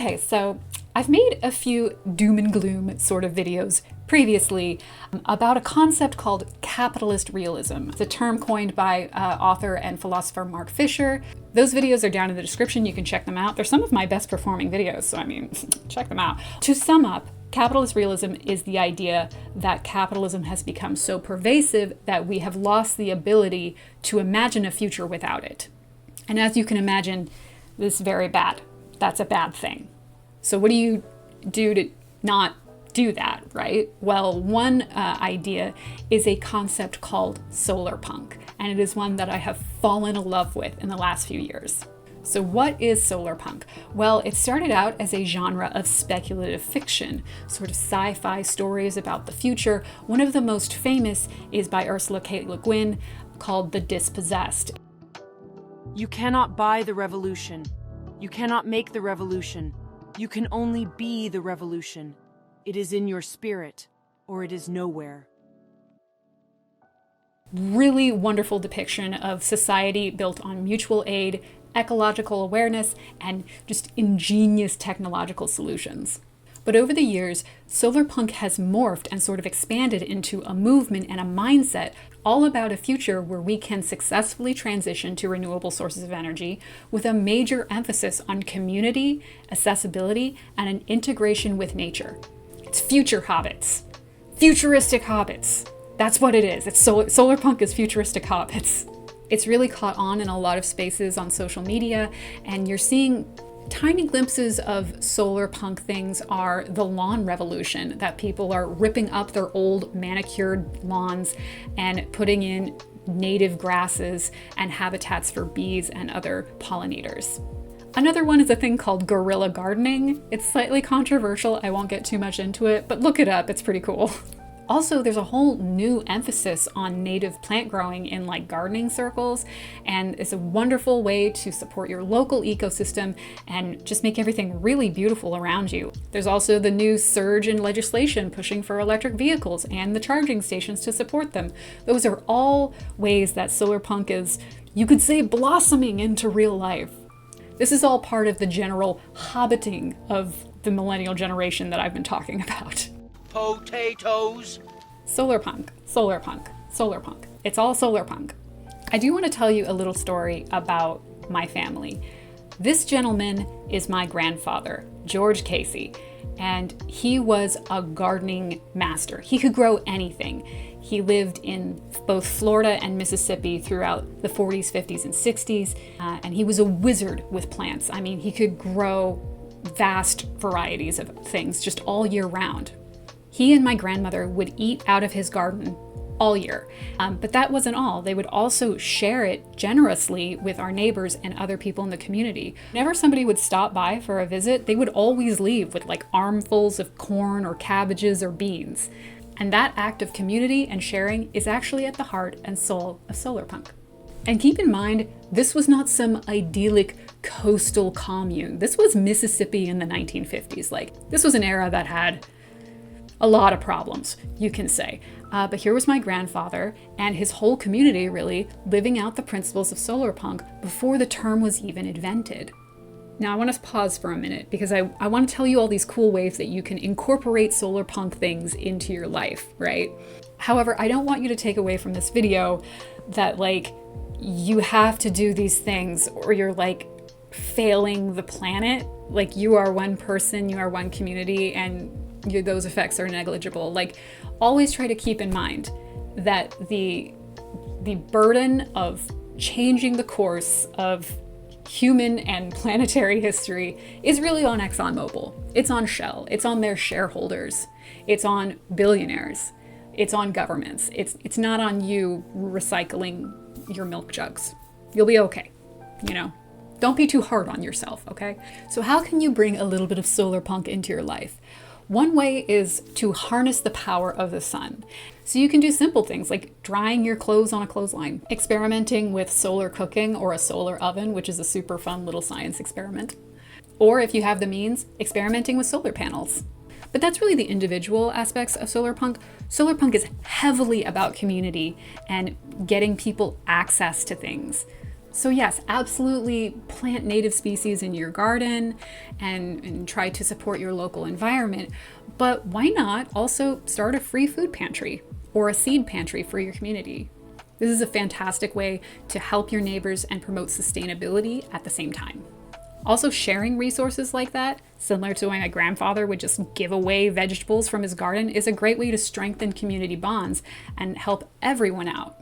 Okay, so I've made a few doom and gloom sort of videos previously about a concept called capitalist realism. It's a term coined by author and philosopher Mark Fisher. Those videos are down in the description. You can check them out. They're some of my best performing videos, so I mean, check them out. To sum up, capitalist realism is the idea that capitalism has become so pervasive that we have lost the ability to imagine a future without it. And as you can imagine, this is very bad. That's a bad thing. So what do you do to not do that, right? Well, one idea is a concept called SolarPunk, and it is one that I have fallen in love with in the last few years. So what is SolarPunk? Well, it started out as a genre of speculative fiction, sort of sci-fi stories about the future. One of the most famous is by Ursula K. Le Guin, called The Dispossessed. You cannot buy the revolution. You cannot make the revolution. You can only be the revolution. It is in your spirit, or it is nowhere. Really wonderful depiction of society built on mutual aid, ecological awareness, and just ingenious technological solutions. But over the years, SolarPunk has morphed and sort of expanded into a movement and a mindset all about a future where we can successfully transition to renewable sources of energy with a major emphasis on community, accessibility, and an integration with nature. It's future hobbits. Futuristic hobbits. That's what it is. SolarPunk is futuristic hobbits. It's really caught on in a lot of spaces on social media, and you're seeing tiny glimpses of SolarPunk things are the lawn revolution, that people are ripping up their old manicured lawns and putting in native grasses and habitats for bees and other pollinators. Another one is a thing called guerrilla gardening. It's slightly controversial, I won't get too much into it, but look it up, it's pretty cool. Also, there's a whole new emphasis on native plant growing in like gardening circles, and it's a wonderful way to support your local ecosystem and just make everything really beautiful around you. There's also the new surge in legislation pushing for electric vehicles and the charging stations to support them. Those are all ways that SolarPunk is, you could say, blossoming into real life. This is all part of the general hobbiting of the millennial generation that I've been talking about. Potatoes. SolarPunk, SolarPunk, SolarPunk. It's all SolarPunk. I do want to tell you a little story about my family. This gentleman is my grandfather, George Casey, and he was a gardening master. He could grow anything. He lived in both Florida and Mississippi throughout the 40s, 50s, and 60s, and he was a wizard with plants. I mean, he could grow vast varieties of things just all year round. He and my grandmother would eat out of his garden all year. But that wasn't all. They would also share it generously with our neighbors and other people in the community. Whenever somebody would stop by for a visit, they would always leave with like armfuls of corn or cabbages or beans. And that act of community and sharing is actually at the heart and soul of SolarPunk. And keep in mind, this was not some idyllic coastal commune. This was Mississippi in the 1950s. Like, this was an era that had a lot of problems, you can say. But here was my grandfather and his whole community really living out the principles of SolarPunk before the term was even invented. Now I want to pause for a minute because I want to tell you all these cool ways that you can incorporate SolarPunk things into your life, right? However, I don't want you to take away from this video that like you have to do these things or you're like failing the planet. Like you are one person, you are one community, and those effects are negligible. Like, always try to keep in mind that the burden of changing the course of human and planetary history is really on ExxonMobil. It's on Shell. It's on their shareholders. It's on billionaires. It's on governments. It's not on you recycling your milk jugs. You'll be okay, you know? Don't be too hard on yourself, okay? So how can you bring a little bit of SolarPunk into your life? One way is to harness the power of the sun. So you can do simple things like drying your clothes on a clothesline, experimenting with solar cooking or a solar oven, which is a super fun little science experiment. Or if you have the means, experimenting with solar panels. But that's really the individual aspects of SolarPunk. SolarPunk is heavily about community and getting people access to things. So yes, absolutely plant native species in your garden and try to support your local environment. But why not also start a free food pantry or a seed pantry for your community? This is a fantastic way to help your neighbors and promote sustainability at the same time. Also, sharing resources like that, similar to when my grandfather would just give away vegetables from his garden, is a great way to strengthen community bonds and help everyone out.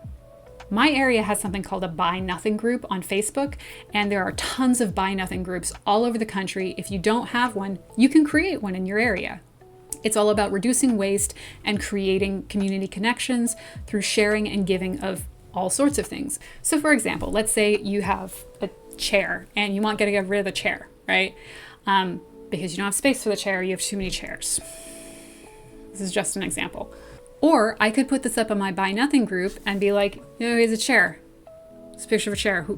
My area has something called a Buy Nothing group on Facebook, and there are tons of Buy Nothing groups all over the country. If you don't have one, you can create one in your area. It's all about reducing waste and creating community connections through sharing and giving of all sorts of things. So for example, let's say you have a chair and you want to get rid of the chair, right? Because you don't have space for the chair, you have too many chairs. This is just an example. Or I could put this up on my Buy Nothing group and be like, here's a chair. It's a picture of a chair.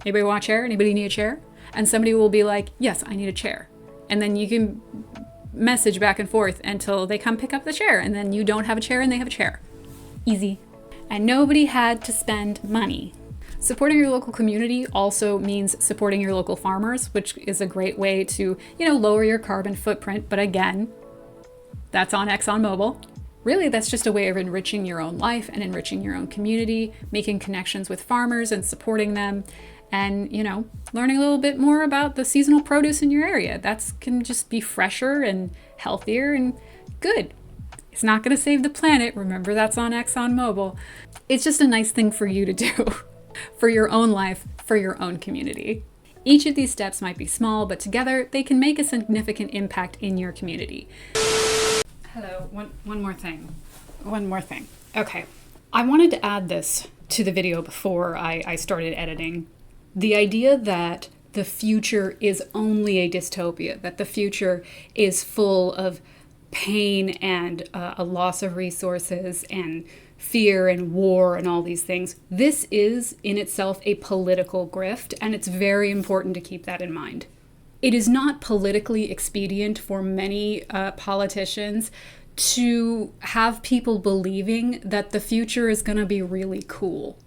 Anybody want a chair? Anybody need a chair? And somebody will be like, yes, I need a chair. And then you can message back and forth until they come pick up the chair. And then you don't have a chair and they have a chair. Easy. And nobody had to spend money. Supporting your local community also means supporting your local farmers, which is a great way to, lower your carbon footprint. But again, that's on ExxonMobil. Really, that's just a way of enriching your own life and enriching your own community, making connections with farmers and supporting them, and, learning a little bit more about the seasonal produce in your area. That can just be fresher and healthier and good. It's not going to save the planet. Remember, that's on ExxonMobil. It's just a nice thing for you to do for your own life, for your own community. Each of these steps might be small, but together they can make a significant impact in your community. Hello, one more thing. Okay, I wanted to add this to the video before I started editing. The idea that the future is only a dystopia, that the future is full of pain and a loss of resources and fear and war and all these things. This is in itself a political grift, and it's very important to keep that in mind. It is not politically expedient for many politicians to have people believing that the future is going to be really cool,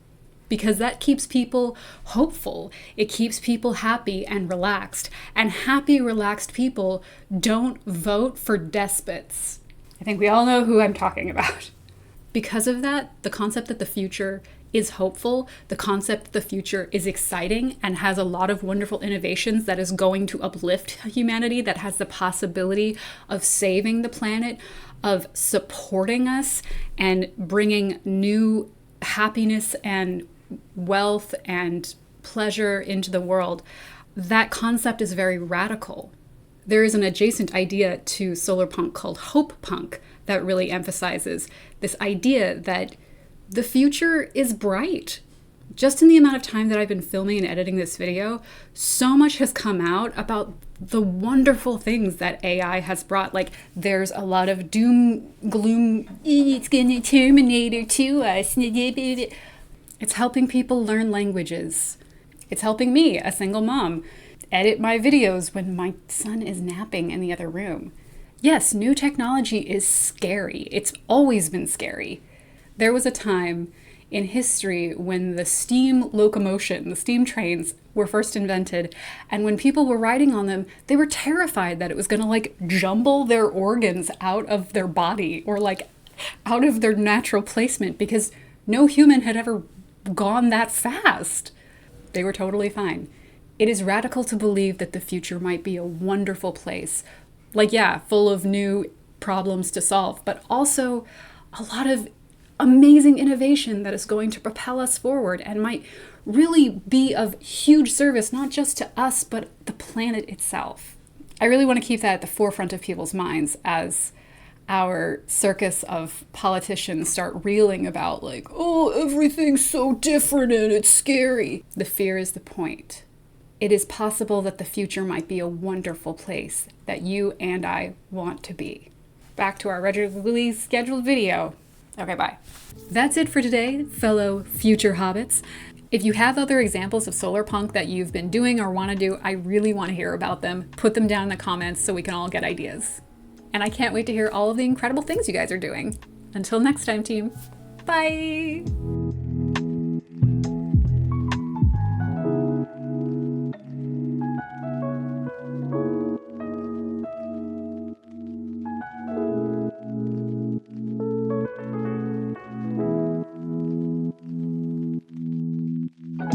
because that keeps people hopeful. It keeps people happy and relaxed. And happy, relaxed people don't vote for despots. I think we all know who I'm talking about. Because of that, the concept that the future is hopeful, the concept that the future is exciting and has a lot of wonderful innovations that is going to uplift humanity, that has the possibility of saving the planet, of supporting us and bringing new happiness and wealth and pleasure into the world. That concept is very radical. There is an adjacent idea to SolarPunk called HopePunk that really emphasizes this idea that the future is bright. Just in the amount of time that I've been filming and editing this video, so much has come out about the wonderful things that AI has brought. Like, there's a lot of doom, gloom, it's gonna Terminator to us. It's helping people learn languages. It's helping me, a single mom, edit my videos when my son is napping in the other room. Yes, new technology is scary. It's always been scary. There was a time in history when the steam locomotion, the steam trains, were first invented, and when people were riding on them, they were terrified that it was going to jumble their organs out of their body or out of their natural placement, because no human had ever gone that fast. They were totally fine. It is radical to believe that the future might be a wonderful place, full of new problems to solve, but also a lot of amazing innovation that is going to propel us forward and might really be of huge service, not just to us, but the planet itself. I really want to keep that at the forefront of people's minds as our circus of politicians start reeling about everything's so different and it's scary. The fear is the point. It is possible that the future might be a wonderful place that you and I want to be. Back to our regularly scheduled video. Okay, bye. That's it for today, fellow future hobbits. If you have other examples of SolarPunk that you've been doing or want to do, I really want to hear about them. Put them down in the comments so we can all get ideas. And I can't wait to hear all of the incredible things you guys are doing. Until next time, team. Bye!